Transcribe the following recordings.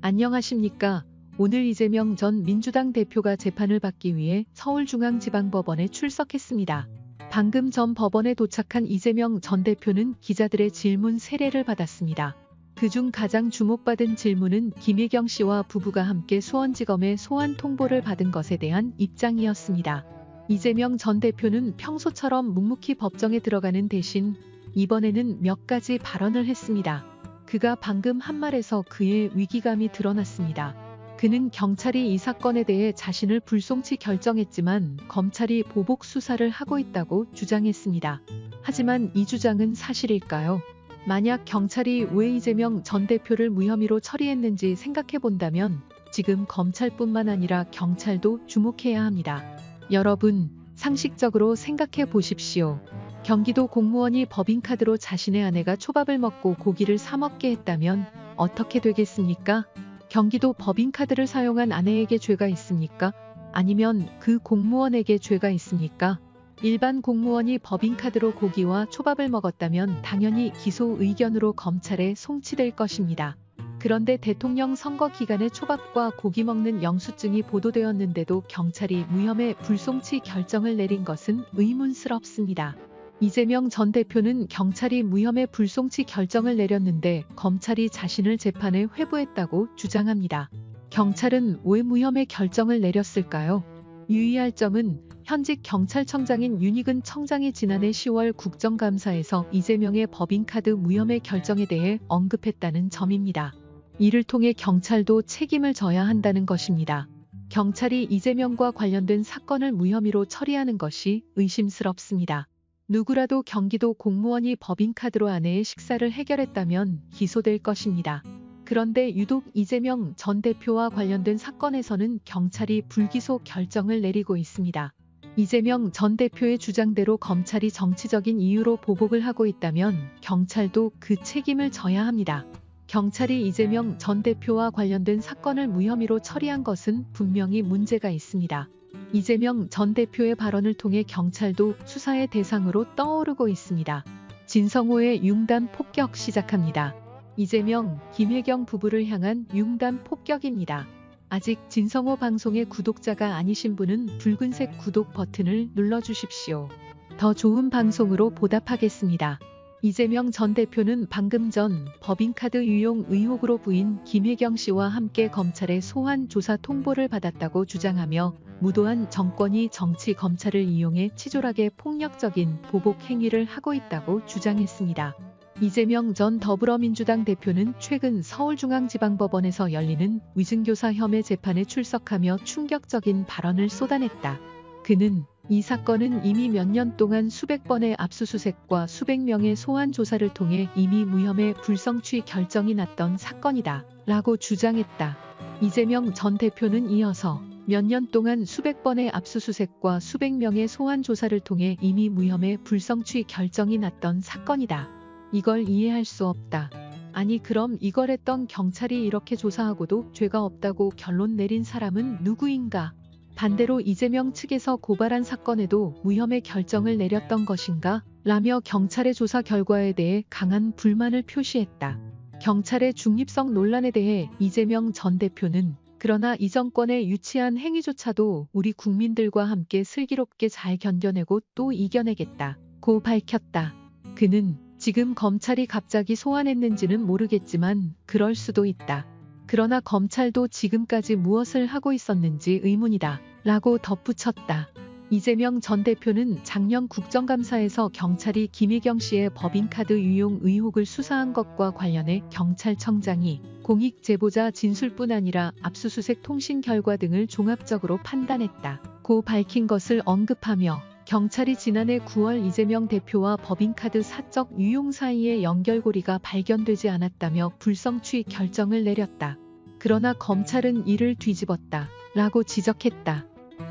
안녕하십니까. 오늘 이재명 전 민주당 대표가 재판을 받기 위해 서울중앙지방법원에 출석했습니다. 방금 전 법원에 도착한 이재명 전 대표는 기자들의 질문 세례를 받았습니다. 그중 가장 주목받은 질문은 김혜경 씨와 부부가 함께 수원지검에 소환 통보를 받은 것에 대한 입장이었습니다. 이재명 전 대표는 평소처럼 묵묵히 법정에 들어가는 대신 이번에는 몇 가지 발언을 했습니다. 그가 방금 한 말에서 그의 위기감이 드러났습니다. 그는 경찰이 이 사건에 대해 자신을 불송치 결정했지만 검찰이 보복 수사를 하고 있다고 주장했습니다. 하지만 이 주장은 사실일까요? 만약 경찰이 왜 이재명 전 대표를 무혐의로 처리했는지 생각해 본다면 지금 검찰뿐만 아니라 경찰도 주목해야 합니다. 여러분, 상식적으로 생각해 보십시오. 경기도 공무원이 법인카드로 자신의 아내가 초밥을 먹고 고기를 사 먹게 했다면 어떻게 되겠습니까? 경기도 법인카드를 사용한 아내에게 죄가 있습니까? 아니면 그 공무원에게 죄가 있습니까? 일반 공무원이 법인카드로 고기와 초밥을 먹었다면 당연히 기소 의견으로 검찰에 송치될 것입니다. 그런데 대통령 선거 기간에 초밥과 고기 먹는 영수증이 보도되었는데도 경찰이 무혐의 불송치 결정을 내린 것은 의문스럽습니다. 이재명 전 대표는 경찰이 무혐의 불송치 결정을 내렸는데 검찰이 자신을 재판에 회부했다고 주장합니다. 경찰은 왜 무혐의 결정을 내렸을까요? 유의할 점은 현직 경찰청장인 윤익은 청장이 지난해 10월 국정감사에서 이재명의 법인카드 무혐의 결정에 대해 언급했다는 점입니다. 이를 통해 경찰도 책임을 져야 한다는 것입니다. 경찰이 이재명과 관련된 사건을 무혐의로 처리하는 것이 의심스럽습니다. 누구라도 경기도 공무원이 법인카드로 아내의 식사를 해결했다면 기소될 것입니다. 그런데 유독 이재명 전 대표와 관련된 사건에서는 경찰이 불기소 결정을 내리고 있습니다. 이재명 전 대표의 주장대로 검찰이 정치적인 이유로 보복을 하고 있다면 경찰도 그 책임을 져야 합니다. 경찰이 이재명 전 대표와 관련된 사건을 무혐의로 처리한 것은 분명히 문제가 있습니다. 이재명 전 대표의 발언을 통해 경찰도 수사의 대상으로 떠오르고 있습니다. 진성호의 융단 폭격 시작합니다. 이재명, 김혜경 부부를 향한 융단 폭격입니다. 아직 진성호 방송의 구독자가 아니신 분은 붉은색 구독 버튼을 눌러주십시오. 더 좋은 방송으로 보답하겠습니다. 이재명 전 대표는 방금 전 법인카드 유용 의혹으로 부인 김혜경 씨와 함께 검찰에 소환 조사 통보를 받았다고 주장하며 무도한 정권이 정치 검찰을 이용해 치졸하게 폭력적인 보복 행위를 하고 있다고 주장했습니다. 이재명 전 더불어민주당 대표는 최근 서울중앙지방법원에서 열리는 위증교사 혐의 재판에 출석하며 충격적인 발언을 쏟아냈다. 그는 이 사건은 이미 몇 년 동안 수백 번의 압수수색과 수백 명의 소환 조사를 통해 이미 무혐의 불성취 결정이 났던 사건이다 라고 주장했다. 이재명 전 대표는 이어서 몇 년 동안 수백 번의 압수수색과 수백 명의 소환 조사를 통해 이미 무혐의 불성취 결정이 났던 사건이다. 이걸 이해할 수 없다. 아니 그럼 이걸 했던 경찰이 이렇게 조사하고도 죄가 없다고 결론 내린 사람은 누구인가? 반대로 이재명 측에서 고발한 사건에도 무혐의 결정을 내렸던 것인가? 라며 경찰의 조사 결과에 대해 강한 불만을 표시했다. 경찰의 중립성 논란에 대해 이재명 전 대표는 그러나 이 정권의 유치한 행위조차도 우리 국민들과 함께 슬기롭게 잘 견뎌내고 또 이겨내겠다고 밝혔다. 그는 지금 검찰이 갑자기 소환했는지는 모르겠지만 그럴 수도 있다. 그러나 검찰도 지금까지 무엇을 하고 있었는지 의문이다 라고 덧붙였다. 이재명 전 대표는 작년 국정감사에서 경찰이 김혜경 씨의 법인카드 유용 의혹을 수사한 것과 관련해 경찰청장이 공익 제보자 진술뿐 아니라 압수수색 통신 결과 등을 종합적으로 판단했다고 밝힌 것을 언급하며 경찰이 지난해 9월 이재명 대표와 법인카드 사적 유용 사이의 연결고리가 발견되지 않았다며 불성취 결정을 내렸다. 그러나 검찰은 이를 뒤집었다 라고 지적했다.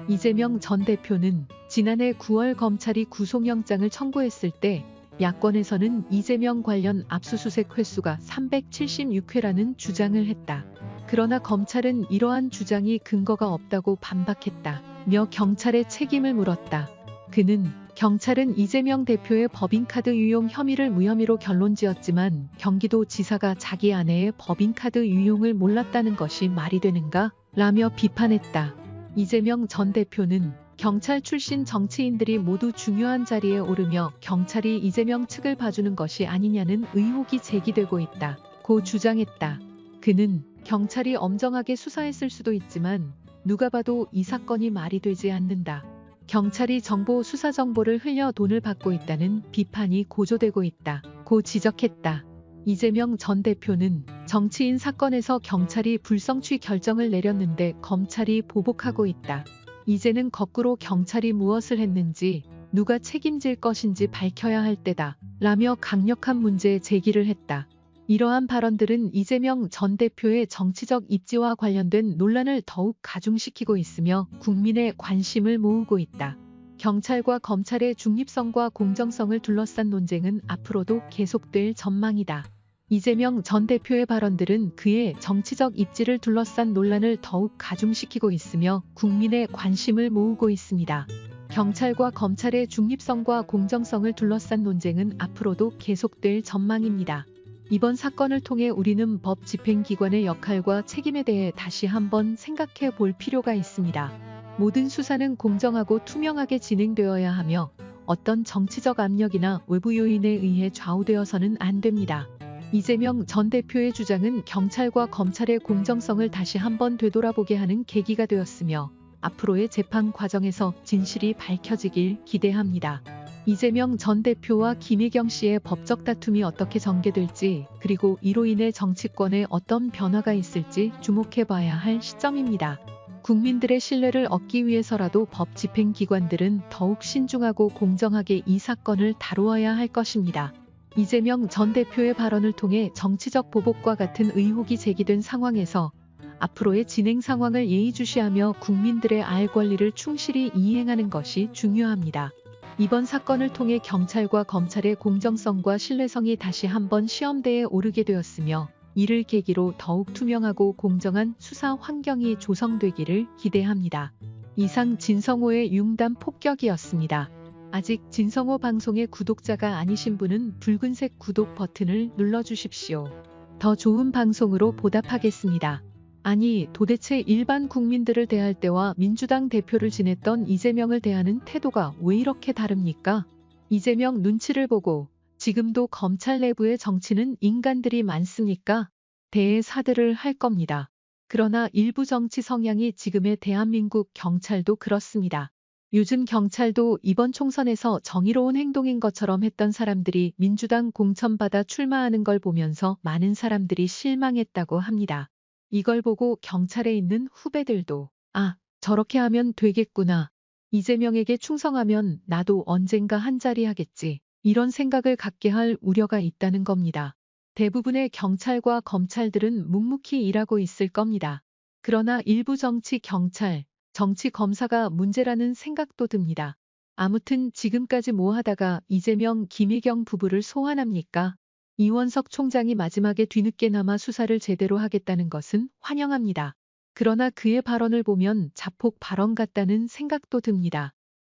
이재명 전 대표는 지난해 9월 검찰이 구속영장을 청구했을 때 야권에서는 이재명 관련 압수수색 횟수가 376회라는 주장을 했다. 그러나 검찰은 이러한 주장이 근거가 없다고 반박했다며 경찰에 책임을 물었다. 그는 경찰은 이재명 대표의 법인카드 유용 혐의를 무혐의로 결론지었지만 경기도 지사가 자기 아내의 법인카드 유용을 몰랐다는 것이 말이 되는가? 라며 비판했다. 이재명 전 대표는 경찰 출신 정치인들이 모두 중요한 자리에 오르며 경찰이 이재명 측을 봐주는 것이 아니냐는 의혹이 제기되고 있다. 고 주장했다. 그는 경찰이 엄정하게 수사했을 수도 있지만 누가 봐도 이 사건이 말이 되지 않는다. 경찰이 정보 수사 정보를 흘려 돈을 받고 있다는 비판이 고조되고 있다. 고 지적했다. 이재명 전 대표는 정치인 사건에서 경찰이 불성취 결정을 내렸는데 검찰이 보복하고 있다. 이제는 거꾸로 경찰이 무엇을 했는지 누가 책임질 것인지 밝혀야 할 때다. 라며 강력한 문제 제기를 했다. 이러한 발언들은 이재명 전 대표의 정치적 입지와 관련된 논란을 더욱 가중시키고 있으며 국민의 관심을 모으고 있다. 경찰과 검찰의 중립성과 공정성을 둘러싼 논쟁은 앞으로도 계속될 전망이다. 이재명 전 대표의 발언들은 그의 정치적 입지를 둘러싼 논란을 더욱 가중시키고 있으며 국민의 관심을 모으고 있습니다. 경찰과 검찰의 중립성과 공정성을 둘러싼 논쟁은 앞으로도 계속될 전망입니다. 이번 사건을 통해 우리는 법 집행기관의 역할과 책임에 대해 다시 한번 생각해 볼 필요가 있습니다. 모든 수사는 공정하고 투명하게 진행되어야 하며 어떤 정치적 압력이나 외부 요인에 의해 좌우되어서는 안 됩니다. 이재명 전 대표의 주장은 경찰과 검찰의 공정성을 다시 한번 되돌아보게 하는 계기가 되었으며 앞으로의 재판 과정에서 진실이 밝혀지길 기대합니다. 이재명 전 대표와 김혜경 씨의 법적 다툼이 어떻게 전개될지 그리고 이로 인해 정치권에 어떤 변화가 있을지 주목해봐야 할 시점입니다. 국민들의 신뢰를 얻기 위해서라도 법 집행기관들은 더욱 신중하고 공정하게 이 사건을 다루어야 할 것입니다. 이재명 전 대표의 발언을 통해 정치적 보복과 같은 의혹이 제기된 상황에서 앞으로의 진행 상황을 예의주시하며 국민들의 알 권리를 충실히 이행하는 것이 중요합니다. 이번 사건을 통해 경찰과 검찰의 공정성과 신뢰성이 다시 한번 시험대에 오르게 되었으며 이를 계기로 더욱 투명하고 공정한 수사 환경이 조성되기를 기대합니다. 이상 진성호의 융단 폭격이었습니다. 아직 진성호 방송의 구독자가 아니신 분은 붉은색 구독 버튼을 눌러주십시오. 더 좋은 방송으로 보답하겠습니다. 아니 도대체 일반 국민들을 대할 때와 민주당 대표를 지냈던 이재명을 대하는 태도가 왜 이렇게 다릅니까? 이재명 눈치를 보고 지금도 검찰 내부의 정치는 인간들이 많습니까? 대사들을 할 겁니다. 그러나 일부 정치 성향이 지금의 대한민국 경찰도 그렇습니다. 요즘 경찰도 이번 총선에서 정의로운 행동인 것처럼 했던 사람들이 민주당 공천받아 출마하는 걸 보면서 많은 사람들이 실망했다고 합니다. 이걸 보고 경찰에 있는 후배들도 아, 저렇게 하면 되겠구나. 이재명에게 충성하면 나도 언젠가 한 자리 하겠지. 이런 생각을 갖게 할 우려가 있다는 겁니다. 대부분의 경찰과 검찰들은 묵묵히 일하고 있을 겁니다. 그러나 일부 정치 경찰, 정치 검사가 문제라는 생각도 듭니다. 아무튼 지금까지 뭐 하다가 이재명, 김혜경 부부를 소환합니까? 이원석 총장이 마지막에 뒤늦게나마 수사를 제대로 하겠다는 것은 환영합니다. 그러나 그의 발언을 보면 자폭 발언 같다는 생각도 듭니다.